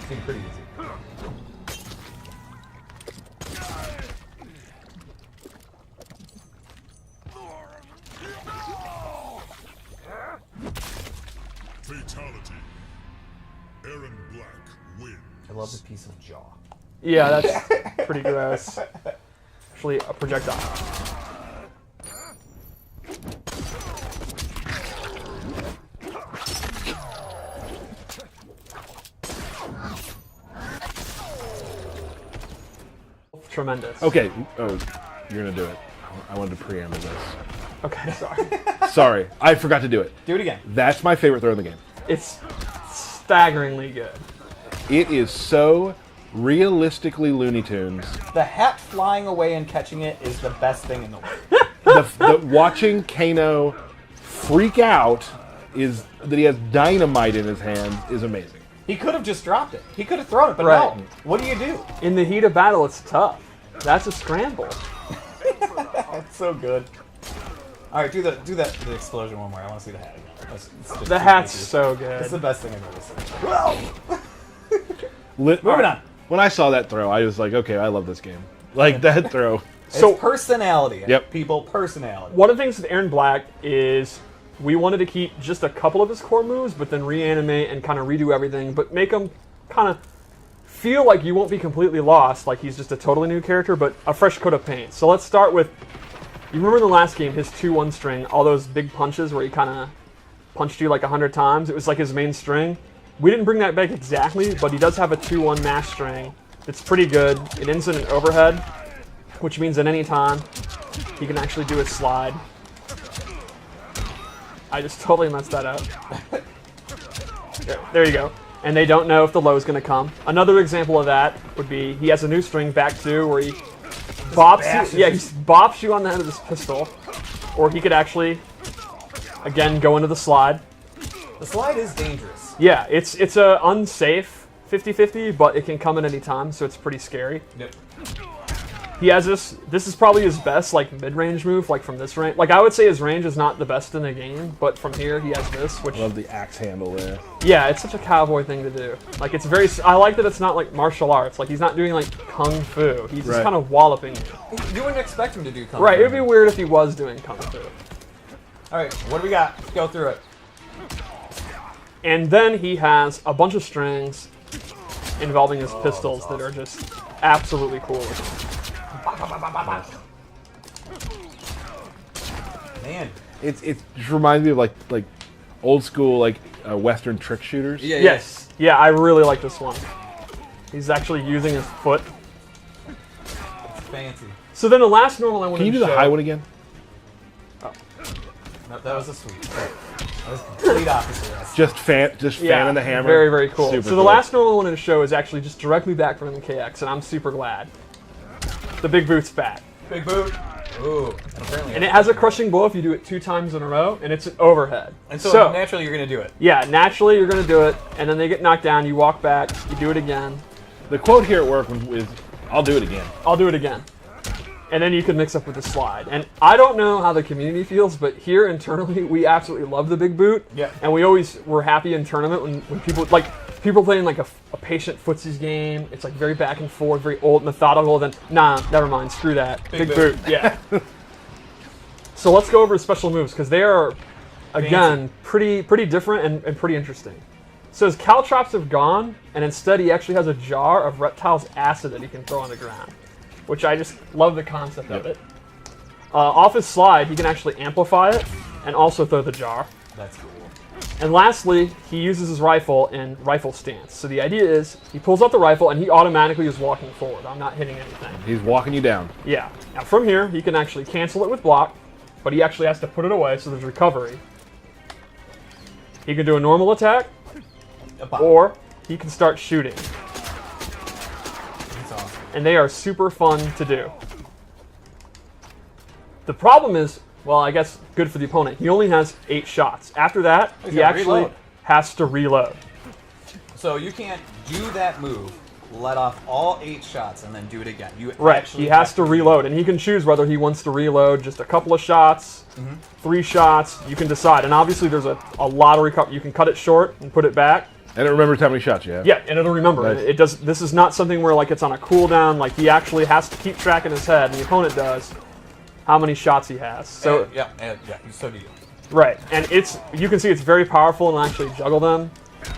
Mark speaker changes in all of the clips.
Speaker 1: seem pretty easy.
Speaker 2: Fatality. Erron Black wins.
Speaker 1: I love the piece of jaw.
Speaker 3: Yeah, that's pretty gross. Actually, a projectile. Tremendous.
Speaker 4: Okay. Oh, you're gonna do it. I wanted to preamble this.
Speaker 3: Okay, sorry.
Speaker 4: Sorry, I forgot to do it.
Speaker 1: Do it again.
Speaker 4: That's my favorite throw in the game.
Speaker 3: It's staggeringly good.
Speaker 4: It is so realistically Looney Tunes.
Speaker 1: The hat flying away and catching it is the best thing in the world.
Speaker 4: Watching Kano freak out is that he has dynamite in his hand is amazing.
Speaker 1: He could have just dropped it. He could have thrown it, but
Speaker 3: Right.
Speaker 1: no. What do you do?
Speaker 3: In the heat of battle, it's tough. That's a scramble.
Speaker 1: That's so good. All right, do the explosion one more. I want to see the hat. Let's just
Speaker 3: The
Speaker 1: keep
Speaker 3: hat's
Speaker 1: it.
Speaker 3: so
Speaker 1: It's the
Speaker 3: good.
Speaker 1: best thing I've ever seen. Whoa!
Speaker 4: Moving
Speaker 1: on.
Speaker 4: When I saw that throw, I was like, okay, I love this game. Like that throw.
Speaker 3: So-
Speaker 1: It's personality.
Speaker 4: Yep.
Speaker 1: People, personality.
Speaker 3: One of the things with Erron Black is we wanted to keep just a couple of his core moves, but then reanimate and kind of redo everything, but make him kind of feel like you won't be completely lost, like he's just a totally new character, but a fresh coat of paint. So let's start with, you remember in the last game, his 2-1 string, all those big punches where he kind of punched you like 100 times. It was like his main string. We didn't bring that back exactly, but he does have a 2-1 mash string. It's pretty good. It ends in an overhead, which means at any time he can actually do a slide. I just totally messed that up. There you go. And they don't know if the low is going to come. Another example of that would be he has a new string, back 2, where he bops you. Yeah, he bops you on the head of this pistol. Or he could actually, again, go into the slide.
Speaker 1: The slide is dangerous.
Speaker 3: Yeah, it's a unsafe 50-50, but it can come at any time, so it's pretty scary.
Speaker 1: Yep.
Speaker 3: He has this. This is probably his best, like, mid-range move, like, from this range. Like, I would say his range is not the best in the game, but from here, he has this, which...
Speaker 4: Love the axe handle there.
Speaker 3: Yeah, it's such a cowboy thing to do. Like, it's very... I like that it's not, like, martial arts. Like, he's not doing, like, kung fu. He's just
Speaker 4: Right.
Speaker 3: kind of walloping you.
Speaker 1: You wouldn't expect him to do kung
Speaker 3: Right,
Speaker 1: fu.
Speaker 3: it would be weird if he was doing kung fu.
Speaker 1: All right, what do we got? Let's go through it.
Speaker 3: And then he has a bunch of strings involving his pistols that are just absolutely cool.
Speaker 1: Man.
Speaker 4: It just reminds me of like old school Western trick shooters.
Speaker 1: Yeah.
Speaker 3: Yes. Yeah, I really like this one. He's actually using his foot.
Speaker 1: It's fancy.
Speaker 3: So then the last normal I wanted
Speaker 4: Can you
Speaker 3: to
Speaker 4: do the
Speaker 3: show...
Speaker 4: high one again?
Speaker 1: No, that was a sweep. That was complete opposite.
Speaker 4: Just fanning the hammer.
Speaker 3: Very, very cool.
Speaker 4: Super
Speaker 3: So the
Speaker 4: cool.
Speaker 3: last normal I wanted to show is actually just directly back from MKX, and I'm super glad. The big boot's back.
Speaker 1: Big boot. Ooh. Apparently
Speaker 3: And it has a crushing blow if you do it 2 times in a row, and it's an overhead.
Speaker 1: And so naturally you're going to do it.
Speaker 3: Yeah, naturally you're going to do it, and then they get knocked down, you walk back, you do it again.
Speaker 4: The quote here at work is, "I'll do it again."
Speaker 3: I'll do it again. And then you can mix up with the slide. And I don't know how the community feels, but here internally, we absolutely love the big boot.
Speaker 1: Yeah.
Speaker 3: And we're happy in tournament when people playing like a patient footsies game. It's like very back and forth, very old, methodical. Then, nah, never mind, screw that. Big boot. Yeah. So let's go over the special moves, because they are, again, pretty different and pretty interesting. So his caltrops have gone, and instead he actually has a jar of Reptile's acid that he can throw on the ground, which I just love the concept of it. Off his slide, he can actually amplify it and also throw the jar.
Speaker 1: That's cool.
Speaker 3: And lastly, he uses his rifle in rifle stance. So the idea is he pulls out the rifle and he automatically is walking forward. I'm not hitting anything.
Speaker 4: He's walking you down.
Speaker 3: Yeah. Now from here, he can actually cancel it with block, but he actually has to put it away, so there's recovery. He can do a normal attack, or he can start shooting.
Speaker 1: That's awesome.
Speaker 3: And they are super fun to do. The problem is, well, I guess good for the opponent. He only has 8 shots. After that,
Speaker 1: He's
Speaker 3: he
Speaker 1: gotta
Speaker 3: actually
Speaker 1: reload.
Speaker 3: has to reload.
Speaker 1: So you can't do that move, let off all 8 shots, and then do it again. You
Speaker 3: Right,
Speaker 1: actually
Speaker 3: he has
Speaker 1: have
Speaker 3: to reload, and he can choose whether he wants to reload just a couple of shots, 3 shots, you can decide. And obviously there's a lot of recovery. You can cut it short and put it back.
Speaker 4: And it remembers how many shots you have.
Speaker 3: Yeah, and it'll remember.
Speaker 4: Nice.
Speaker 3: It does. This is not something where like it's on a cooldown. Like he actually has to keep track in his head, and the opponent does how many shots he has. So
Speaker 1: so do you.
Speaker 3: right, and you can see it's very powerful and actually juggle them.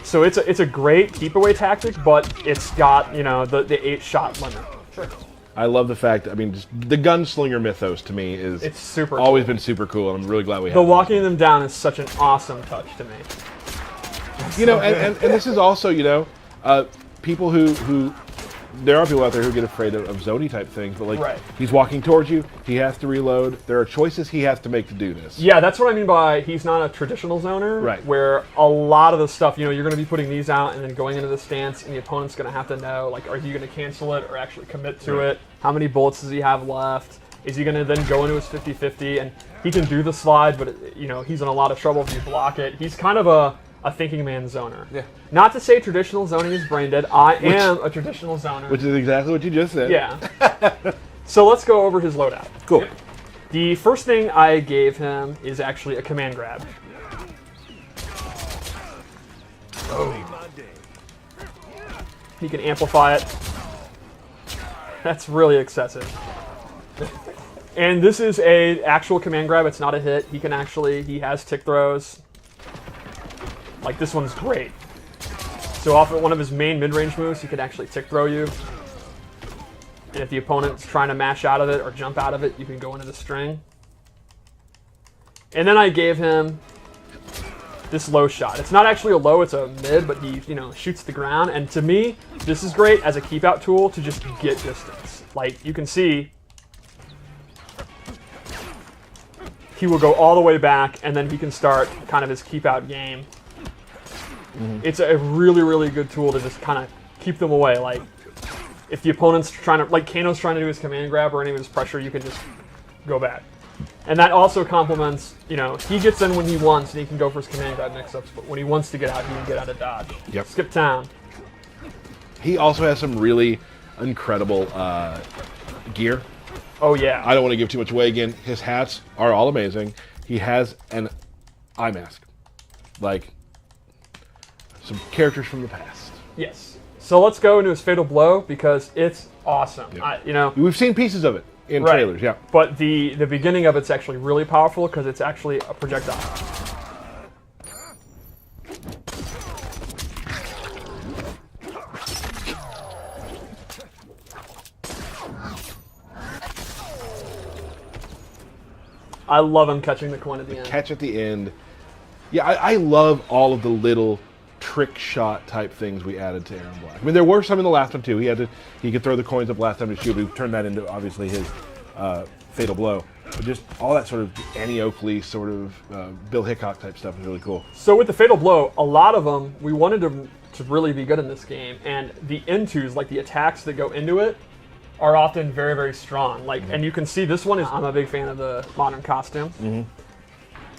Speaker 3: So it's a great keep away tactic, but it's got the 8-shot limit.
Speaker 1: Sure.
Speaker 4: I love the fact. I mean, just the gunslinger mythos to me is
Speaker 3: It's super.
Speaker 4: always
Speaker 3: cool.
Speaker 4: been super cool, and I'm really glad we have.
Speaker 3: The
Speaker 4: it.
Speaker 3: walking them down is such an awesome touch to me.
Speaker 4: And this is also, people who there are people out there who get afraid of Zoni type things, but like
Speaker 3: Right.
Speaker 4: he's walking towards you, he has to reload. There are choices he has to make to do this.
Speaker 3: Yeah, that's what I mean by he's not a traditional zoner.
Speaker 4: Right.
Speaker 3: Where a lot of the stuff, you're going to be putting these out and then going into the stance, and the opponent's going to have to know, like, are you going to cancel it or actually commit to it? How many bullets does he have left? Is he going to then go into his 50-50? And he can do the slide, but, he's in a lot of trouble if you block it. He's kind of a thinking man zoner.
Speaker 1: Yeah.
Speaker 3: Not to say traditional zoning is brain dead. I am a traditional zoner.
Speaker 4: Which is exactly what you just said.
Speaker 3: Yeah. So let's go over his loadout.
Speaker 4: Cool.
Speaker 3: The first thing I gave him is actually a command grab. He can amplify it. That's really excessive. And this is a actual command grab. It's not a hit. He has tick throws. Like this one's great. So off of one of his main mid-range moves, he can actually tick throw you. And if the opponent's trying to mash out of it or jump out of it, you can go into the string. And then I gave him this low shot. It's not actually a low, it's a mid, but he, shoots the ground. And to me, this is great as a keep out tool to just get distance. Like you can see, he will go all the way back and then he can start kind of his keep out game. It's a really, really good tool to just kind of keep them away. Like, if the opponent's trying to, like Kano's trying to do his command grab or any of his pressure, you can just go back. And that also complements, he gets in when he wants and he can go for his command grab next up, but when he wants to get out, he can get out of dodge.
Speaker 4: Yep.
Speaker 3: Skip town.
Speaker 4: He also has some really incredible gear.
Speaker 3: Oh, yeah.
Speaker 4: I don't want to give too much away again. His hats are all amazing. He has an eye mask. Like, some characters from the past.
Speaker 3: Yes. So let's go into his Fatal Blow because it's awesome.
Speaker 4: Yep. We've seen pieces of it in trailers, yeah.
Speaker 3: But the beginning of it's actually really powerful because it's actually a projectile. I love him catching the coin at the end.
Speaker 4: Catch at the end. Yeah, I love all of the little trick shot type things we added to Erron Black. I mean, there were some in the last one too. He could throw the coins up last time to shoot. We turned that into obviously his Fatal Blow. But just all that sort of Annie Oakley sort of Bill Hickok type stuff is really cool.
Speaker 3: So with the Fatal Blow, a lot of them we wanted to really be good in this game, and the intos, like the attacks that go into it, are often very, very strong. Like, and you can see this one is. I'm a big fan of the modern costume,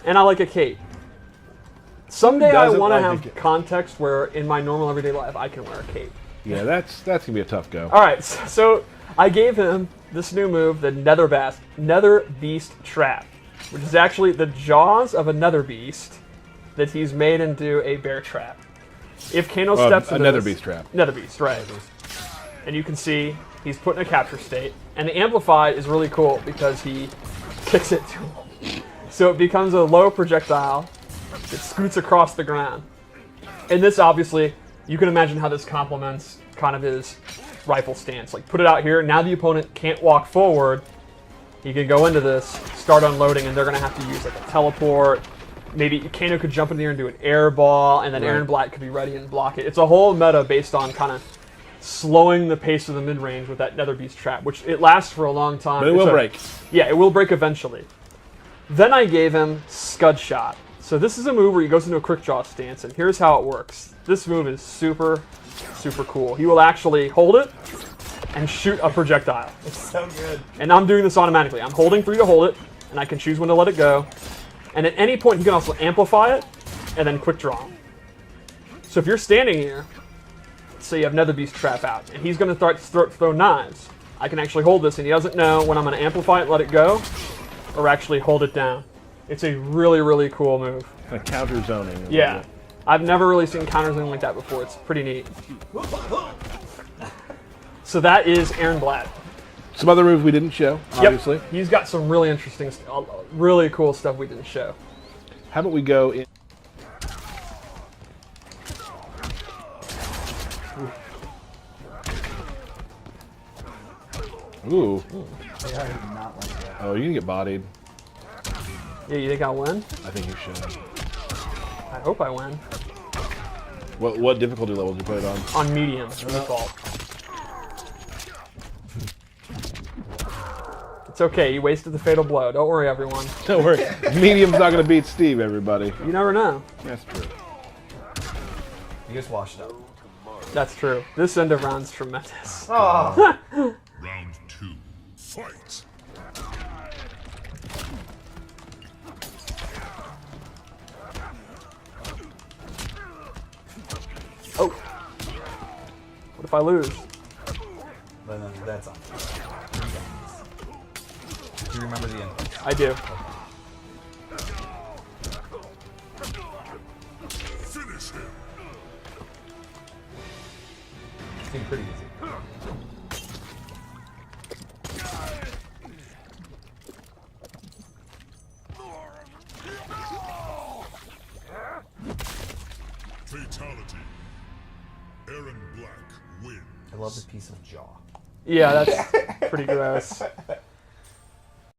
Speaker 3: and I like a cape. Someday I want to have context where in my normal everyday life I can wear a cape.
Speaker 4: Yeah, that's gonna be a tough go.
Speaker 3: All right, so I gave him this new move, the Nether Beast Trap, which is actually the jaws of a Nether Beast that he's made into a bear trap. If Kano steps into
Speaker 4: a Nether
Speaker 3: this,
Speaker 4: Beast trap.
Speaker 3: Nether Beast, right? And you can see he's put in a capture state, and the Amplify is really cool because he kicks it to him, so it becomes a low projectile. It scoots across the ground. And this, obviously, you can imagine how this complements kind of his rifle stance. Like, put it out here. Now the opponent can't walk forward. He can go into this, start unloading, and they're going to have to use, like, a teleport. Maybe Kano could jump in there and do an air ball, and then Erron Black could be ready and block it. It's a whole meta based on kind of slowing the pace of the mid-range with that Nether Beast Trap, which it lasts for a long time.
Speaker 4: But it will break.
Speaker 3: Yeah, it will break eventually. Then I gave him Scud Shot. So this is a move where he goes into a quick draw stance, and here's how it works. This move is super, super cool. He will actually hold it and shoot a projectile.
Speaker 1: It's so good.
Speaker 3: And I'm doing this automatically. I'm holding 3 to hold it, and I can choose when to let it go. And at any point, he can also amplify it and then quick draw. So if you're standing here, say you have Nether Beast Trap out, and he's going to start throw knives, I can actually hold this, and he doesn't know when I'm going to amplify it, let it go, or actually hold it down. It's a really, really cool move.
Speaker 4: Kind of counter zoning.
Speaker 3: Yeah. I've never really seen counters anything like that before. It's pretty neat. So that is Erron Black.
Speaker 4: Some other moves we didn't show, obviously.
Speaker 3: Yep. He's got some really interesting, really cool stuff we didn't show.
Speaker 4: How about we go in? Ooh.
Speaker 1: Yeah, I did not like that.
Speaker 4: Oh, you're gonna get bodied.
Speaker 3: Yeah, you think I'll win?
Speaker 4: I think you should.
Speaker 3: I hope I win.
Speaker 4: What difficulty level did you put it on?
Speaker 3: On medium, default. It's okay, you wasted the fatal blow. Don't worry, everyone.
Speaker 4: Don't worry. Medium's not gonna beat Steve, everybody.
Speaker 3: You never know.
Speaker 4: That's true.
Speaker 1: You just washed up.
Speaker 3: That's true. This end of round's tremendous.
Speaker 1: Oh.
Speaker 2: Round 2. Fight.
Speaker 3: Oh. What if I lose?
Speaker 1: Then that's on. Do you remember the end?
Speaker 3: I do.
Speaker 2: Finish him.
Speaker 1: Seemed pretty easy.
Speaker 2: Fatality. Erron Black wins.
Speaker 1: I love the piece of jaw.
Speaker 3: Yeah, that's pretty gross.